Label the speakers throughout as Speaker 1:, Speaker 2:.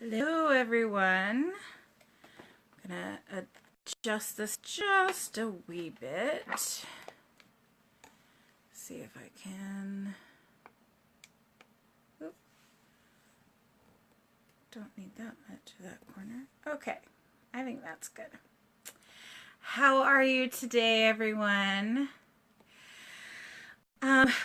Speaker 1: Hello everyone. I'm gonna adjust this just a wee bit. See if I can. Oop. Don't need that much of that corner. Okay, I think that's good. How are you today, everyone?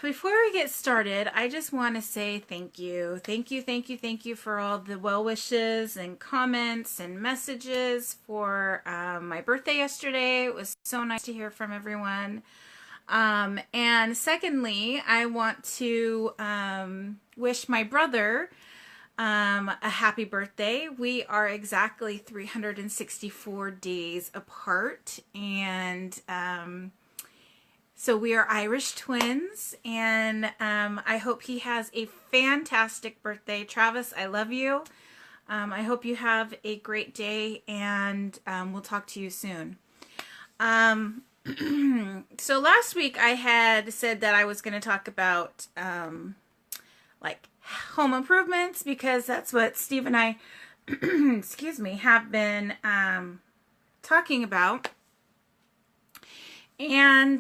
Speaker 1: Before we get started, I just want to say thank you. Thank you for all the well wishes and comments and messages for my birthday yesterday. It was so nice to hear from everyone. And secondly, I want to wish my brother a happy birthday. We are exactly 364 days apart, and so we are Irish twins, and I hope he has a fantastic birthday. Travis, I love you. I hope you have a great day, and we'll talk to you soon. So last week I had said that I was going to talk about like home improvements, because that's what Steve and I excuse me, have been talking about. And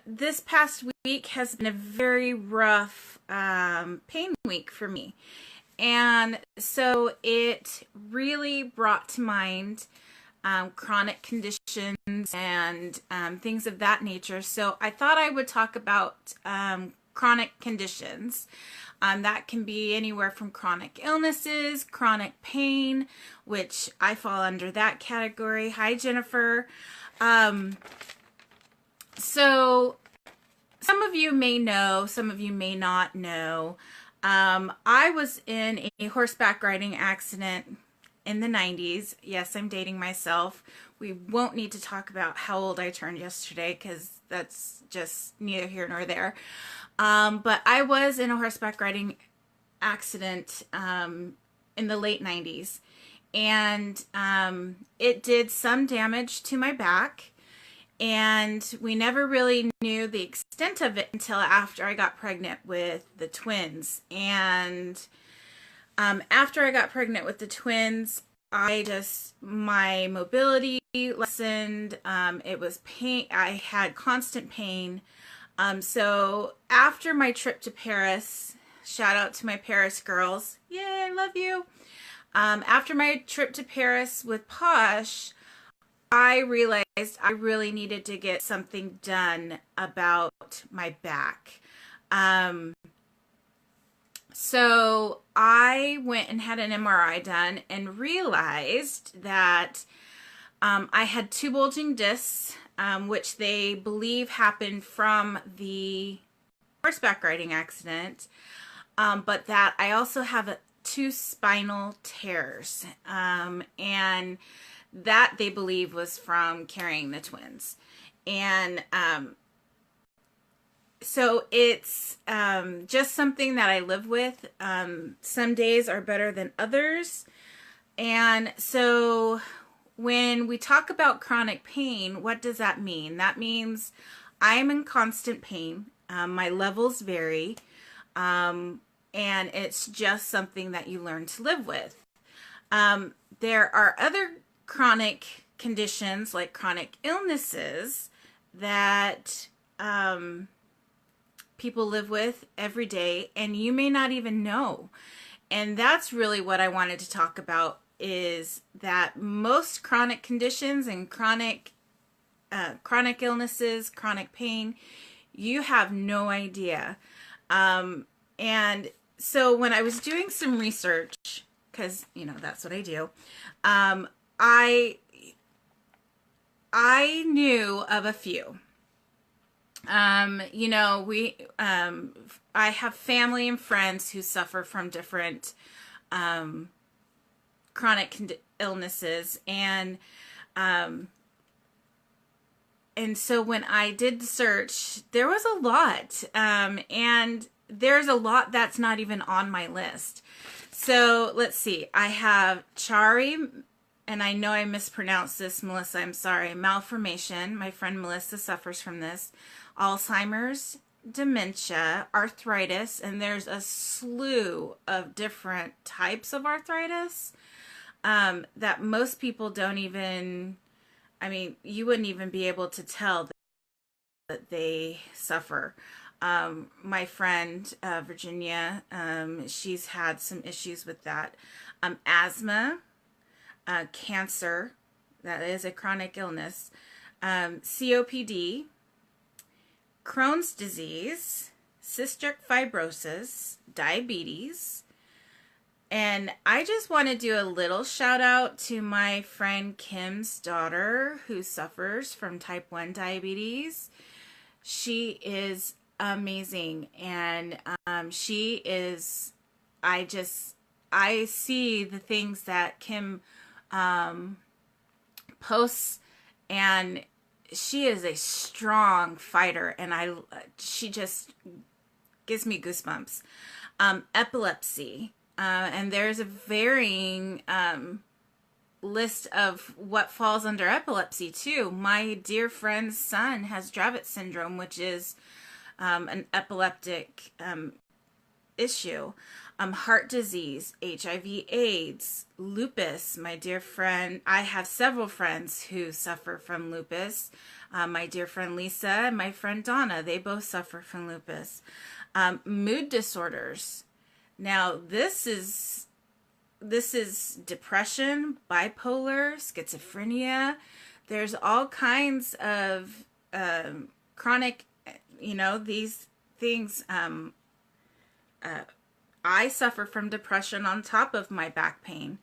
Speaker 1: this past week has been a very rough pain week for me. And so it really brought to mind chronic conditions and things of that nature. So I thought I would talk about chronic conditions. That can be anywhere from chronic illnesses, chronic pain, which I fall under that category. Hi, Jennifer. So some of you may know, some of you may not know. I was in a horseback riding accident in the 90s. Yes, I'm dating myself. We won't need to talk about how old I turned yesterday, because that's just neither here nor there. But I was in a horseback riding accident in the late 90s. And it did some damage to my back. And we never really knew the extent of it until after I got pregnant with the twins. And after I got pregnant with the twins, my mobility lessened. It was pain. I had constant pain. So after my trip to Paris, shout out to my Paris girls. Yay, I love you. After my trip to Paris with Posh, I realized I really needed to get something done about my back. So I went and had an MRI done and realized that I had two bulging discs, which they believe happened from the horseback riding accident, but that I also have two spinal tears, and that they believe was from carrying the twins. And so it's just something that I live with. Some days are better than others. And so when we talk about chronic pain, what does that mean? That means I'm in constant pain. My levels vary. And it's just something that you learn to live with. There are other chronic conditions, like chronic illnesses, that people live with every day, and you may not even know. And that's really what I wanted to talk about, is that most chronic conditions and chronic illnesses, chronic pain, you have no idea. And so when I was doing some research, because that's what I do, I knew of a few. I have family and friends who suffer from different chronic illnesses, and so when I did the search, there was a lot, and there's a lot that's not even on my list. So let's see. I have Chari, and I know I mispronounced this, Melissa, I'm sorry. Malformation. My friend Melissa suffers from this. Alzheimer's, dementia, arthritis, and there's a slew of different types of arthritis that most people don't even, I mean, you wouldn't even be able to tell that they suffer. My friend Virginia, she's had some issues with that. Asthma, cancer, that is a chronic illness, COPD, Crohn's disease, cystic fibrosis, diabetes. And I just want to do a little shout out to my friend Kim's daughter who suffers from type 1 diabetes. She is amazing. And she is, I see the things that Kim posts, and she is a strong fighter, and she just gives me goosebumps. Epilepsy, and there's a varying list of what falls under epilepsy too. My dear friend's son has Dravet syndrome, which is an epileptic issue. Heart disease, HIV/AIDS, lupus. My dear friend, I have several friends who suffer from lupus. My dear friend Lisa and my friend Donna, they both suffer from lupus. Mood disorders. Now, this is depression, bipolar, schizophrenia. There's all kinds of chronic, these things. I suffer from depression on top of my back pain.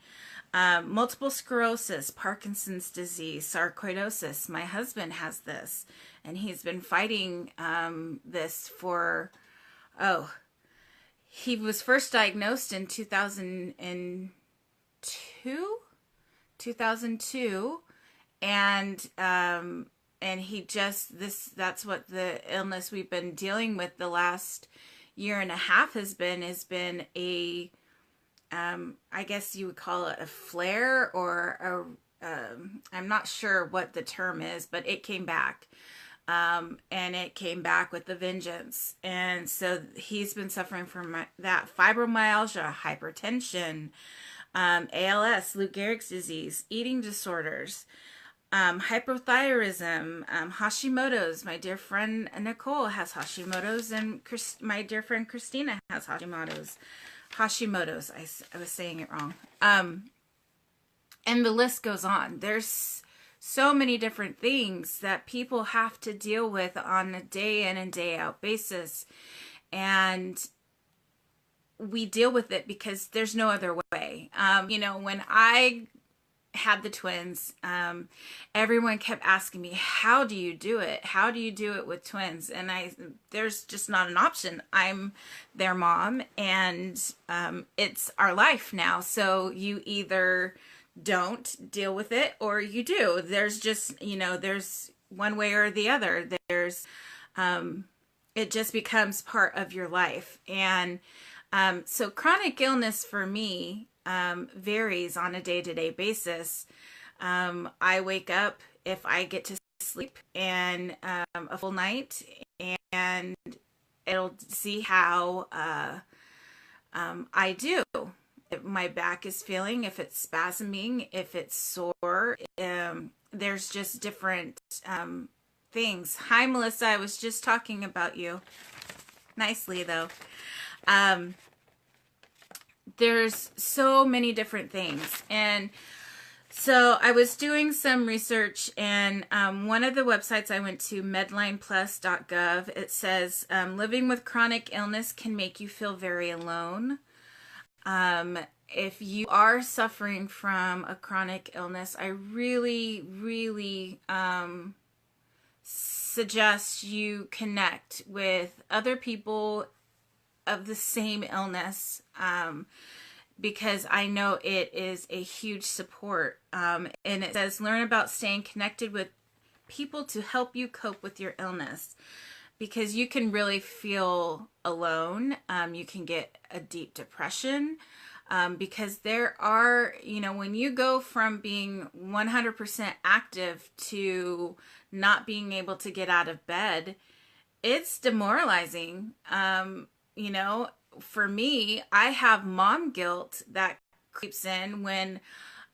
Speaker 1: Multiple sclerosis, Parkinson's disease, sarcoidosis. My husband has this, and he's been fighting this for, he was first diagnosed in 2002, and he just, that's what the illness we've been dealing with the last year and a half has been a, I guess you would call it a flare, or I'm not sure what the term is, but it came back. And it came back with a vengeance. And so he's been suffering from that fibromyalgia, hypertension, ALS, Lou Gehrig's disease, eating disorders, hypothyroidism, Hashimoto's. My dear friend Nicole has Hashimoto's, and my dear friend Christina has Hashimoto's. I was saying it wrong. And the list goes on. There's so many different things that people have to deal with on a day in and day out basis. And we deal with it because there's no other way. When I had the twins, everyone kept asking me, how do you do it? How do you do it with twins? And there's just not an option. I'm their mom, and it's our life now. So you either don't deal with it or you do. There's just, there's one way or the other. There's, it just becomes part of your life. And so chronic illness for me varies on a day-to-day basis. I wake up if I get to sleep and a full night, and it'll see how I do. If my back is feeling, if it's spasming, if it's sore, there's just different things. Hi, Melissa. I was just talking about you. Nicely, though. There's so many different things. And so I was doing some research, and one of the websites I went to, medlineplus.gov, it says, living with chronic illness can make you feel very alone. If you are suffering from a chronic illness, I really, really suggest you connect with other people of the same illness, because I know it is a huge support. And it says, learn about staying connected with people to help you cope with your illness, because you can really feel alone. You can get a deep depression, because there are, when you go from being 100% active to not being able to get out of bed, it's demoralizing. You know, for me, I have mom guilt that creeps in when,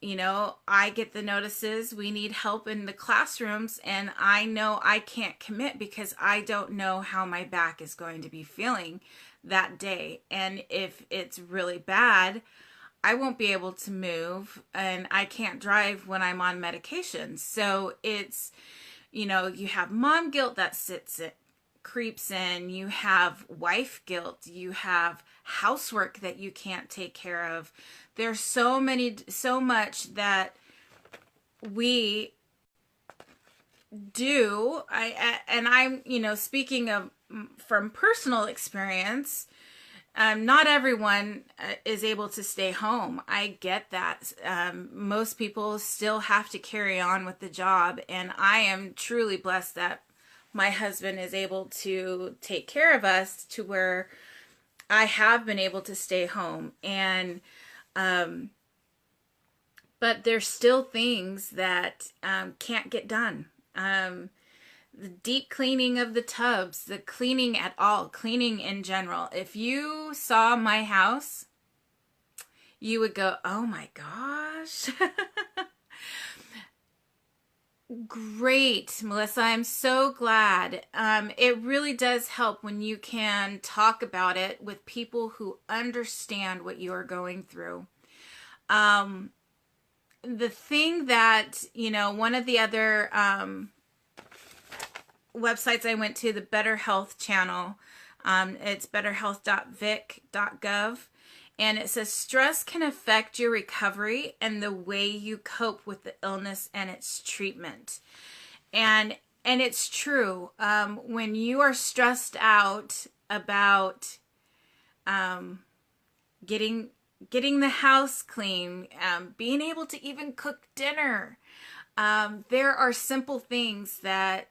Speaker 1: you know, I get the notices we need help in the classrooms, and I know I can't commit because I don't know how my back is going to be feeling that day. And if it's really bad, I won't be able to move, and I can't drive when I'm on medication. So it's, you know, you have mom guilt that creeps in, you have wife guilt, you have housework that you can't take care of. There's so much that we do. And I'm, you know, speaking of from personal experience, not everyone is able to stay home. I get that. Most people still have to carry on with the job, and I am truly blessed that my husband is able to take care of us to where I have been able to stay home. And but there's still things that can't get done. The deep cleaning of the tubs, the cleaning at all, cleaning in general. If you saw my house, you would go, oh my gosh. Great, Melissa. I'm so glad. It really does help when you can talk about it with people who understand what you are going through. The thing that, you know, one of the other websites I went to, the Better Health channel, it's betterhealth.vic.gov, and it says stress can affect your recovery and the way you cope with the illness and its treatment. And it's true. When you are stressed out about getting the house clean, being able to even cook dinner, there are simple things that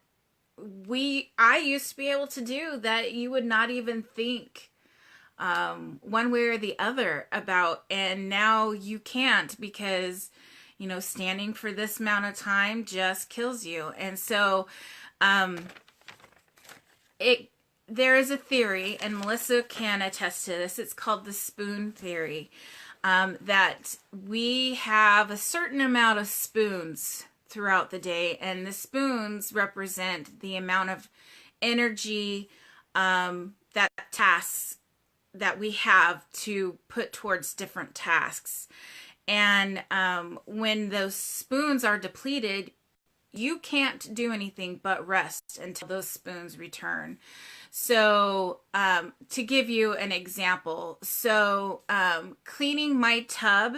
Speaker 1: I used to be able to do that you would not even think one way or the other about, and now you can't because, you know, standing for this amount of time just kills you. And so there is a theory, and Melissa can attest to this. It's called the spoon theory, that we have a certain amount of spoons throughout the day, and the spoons represent the amount of energy that tasks that we have to put towards different tasks. And when those spoons are depleted, you can't do anything but rest until those spoons return. So to give you an example, so cleaning my tub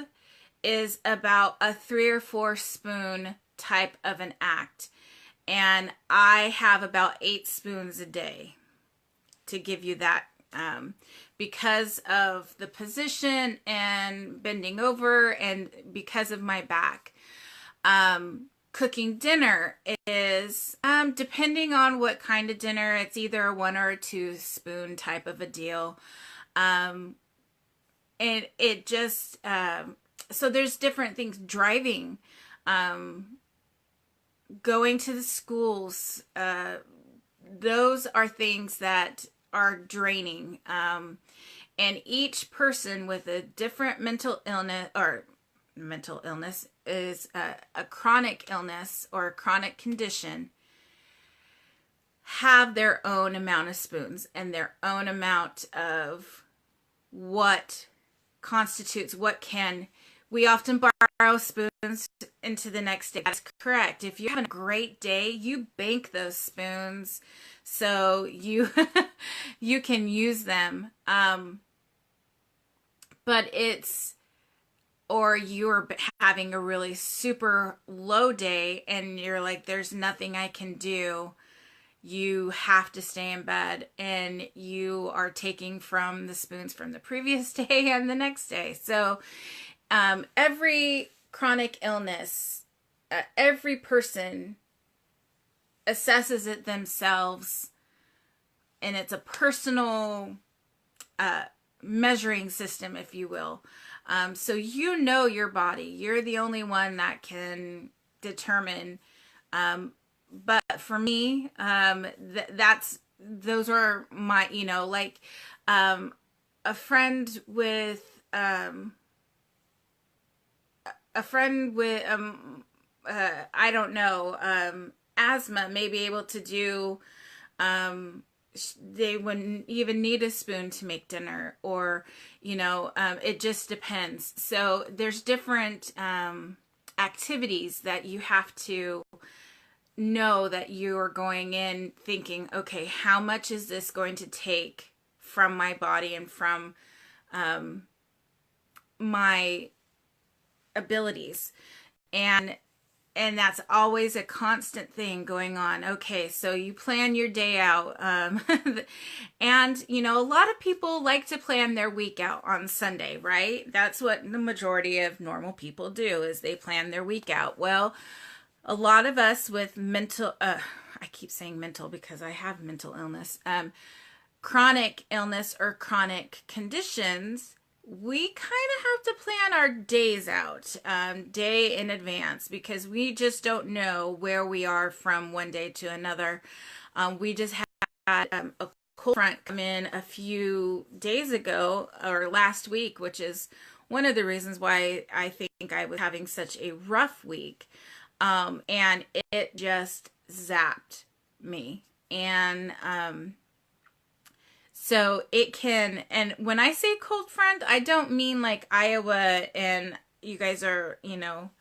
Speaker 1: is about a 3 or 4 spoon type of an act, and I have about 8 spoons a day, to give you that, because of the position and bending over, and because of my back. Cooking dinner is, depending on what kind of dinner, it's either a 1 or a 2 spoon type of a deal. And it just, so there's different things. Driving, going to the schools, those are things that are draining. And each person with a different mental illness is a chronic illness or a chronic condition, have their own amount of spoons and their own amount of what constitutes what can. We often borrow spoons into the next day. That's correct. If you're having a great day, you bank those spoons so you you can use them. But it's, or you're having a really super low day and you're like, there's nothing I can do. You have to stay in bed, and you are taking from the spoons from the previous day and the next day. So every chronic illness, every person assesses it themselves, and it's a personal measuring system, if you will. So you know your body. You're the only one that can determine. But for me, that's those are my, like, a friend with, I don't know, asthma may be able to do, they wouldn't even need a spoon to make dinner, or, it just depends. So there's different, activities that you have to know that you are going in thinking, okay, how much is this going to take from my body and from, my abilities. And that's always a constant thing going on. Okay, so you plan your day out, and a lot of people like to plan their week out on Sunday, right? That's what the majority of normal people do, is they plan their week out. Well, a lot of us with mental, I keep saying mental because I have mental illness, chronic illness or chronic conditions, we kind of have to plan our days out, day in advance, because we just don't know where we are from one day to another. We just had a cold front come in a few days ago, or last week, which is one of the reasons why I think I was having such a rough week. And it just zapped me. And so it can, and when I say cold front, I don't mean like Iowa and you guys are,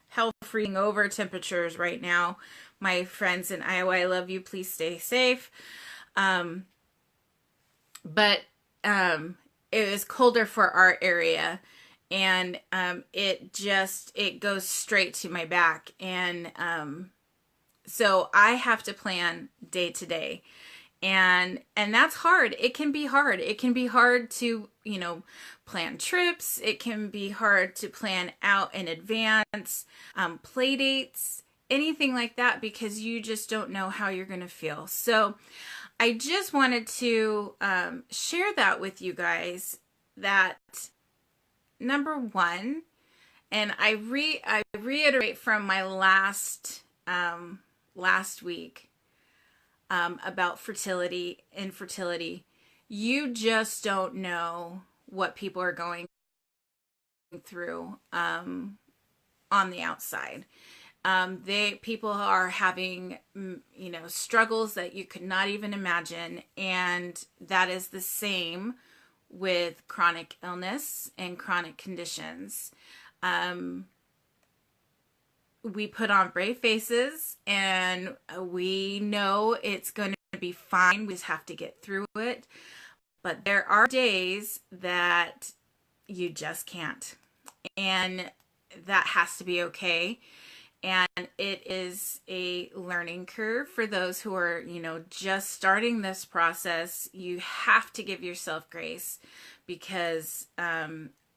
Speaker 1: hell freezing over temperatures right now. My friends in Iowa, I love you. Please stay safe. But it was colder for our area, and it goes straight to my back. And so I have to plan day to day. And that's hard. It can be hard. It can be hard to, plan trips. It can be hard to plan out in advance, play dates, anything like that, because you just don't know how you're going to feel. So I just wanted to share that with you guys, that number one, and I reiterate from my last week, about fertility, infertility. You just don't know what people are going through on the outside. People are having, struggles that you could not even imagine, and that is the same with chronic illness and chronic conditions. We put on brave faces, and we know it's going to be fine. We just have to get through it. But there are days that you just can't. And that has to be okay. And it is a learning curve for those who are, just starting this process. You have to give yourself grace, because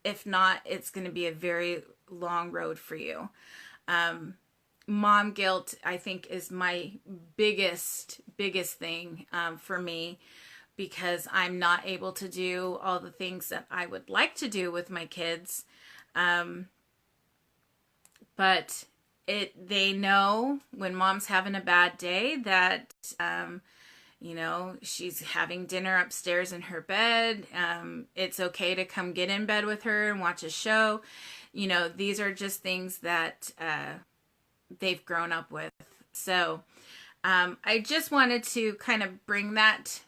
Speaker 1: if not, it's going to be a very long road for you. Mom guilt, I think, is my biggest thing for me, because I'm not able to do all the things that I would like to do with my kids. But they know when mom's having a bad day that, she's having dinner upstairs in her bed. It's okay to come get in bed with her and watch a show. These are just things that they've grown up with. So I just wanted to kind of bring that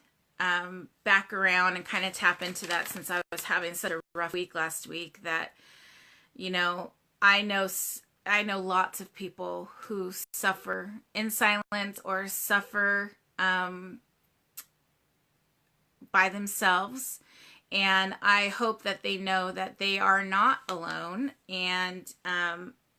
Speaker 1: back around and kind of tap into that, since I was having such a rough week last week, that, I know lots of people who suffer in silence or suffer by themselves. And I hope that they know that they are not alone. And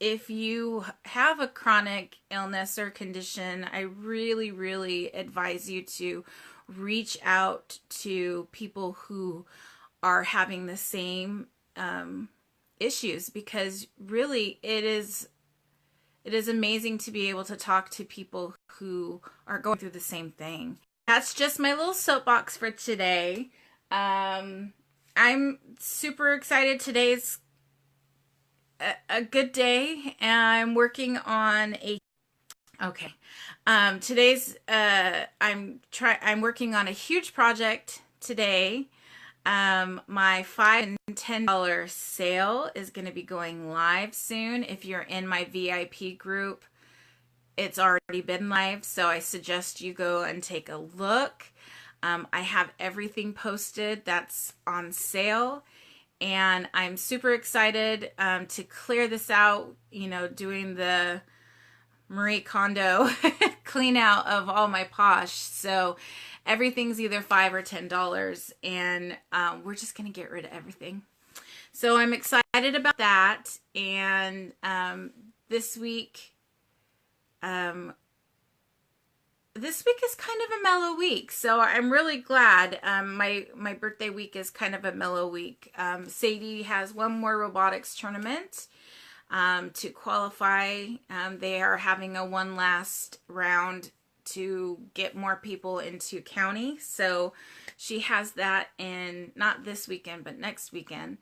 Speaker 1: if you have a chronic illness or condition, I really, really advise you to reach out to people who are having the same issues, because really it is amazing to be able to talk to people who are going through the same thing. That's just my little soapbox for today. I'm super excited. Today's a good day, and I'm working on Okay. Today's I'm working on a huge project today. My $5 and $10 sale is going to be going live soon. If you're in my VIP group, it's already been live, so I suggest you go and take a look. I have everything posted that's on sale, and I'm super excited to clear this out, doing the Marie Kondo clean out of all my posh. So everything's either $5 or $10, and we're just going to get rid of everything. So I'm excited about that. And this week is kind of a mellow week, so I'm really glad. My birthday week is kind of a mellow week. Sadie has one more robotics tournament to qualify. They are having a one last round to get more people into county, so she has that in not this weekend but next weekend.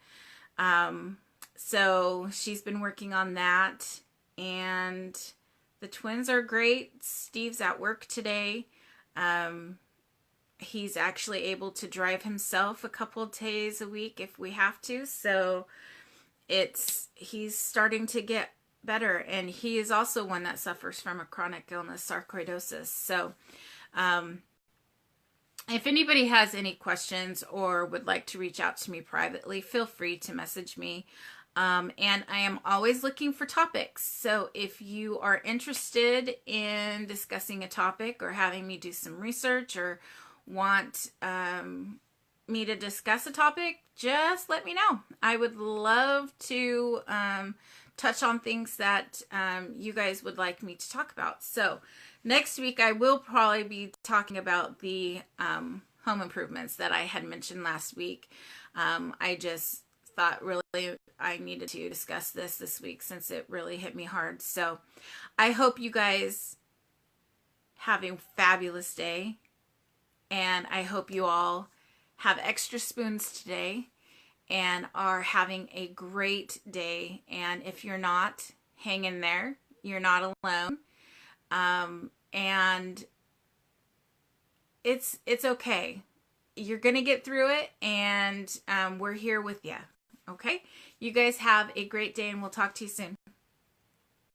Speaker 1: So she's been working on that, and the twins are great. Steve's at work today. He's actually able to drive himself a couple of days a week if we have to. So he's starting to get better. And he is also one that suffers from a chronic illness, sarcoidosis. So if anybody has any questions or would like to reach out to me privately, feel free to message me. And I am always looking for topics. So if you are interested in discussing a topic or having me do some research or want me to discuss a topic, just let me know. I would love to touch on things that you guys would like me to talk about. So next week I will probably be talking about the home improvements that I had mentioned last week. I just thought really I needed to discuss this week since it really hit me hard. So I hope you guys have a fabulous day, and I hope you all have extra spoons today and are having a great day. And if you're not, hang in there. You're not alone. And it's okay. You're going to get through it, and we're here with you. Okay? You guys have a great day, and we'll talk to you soon.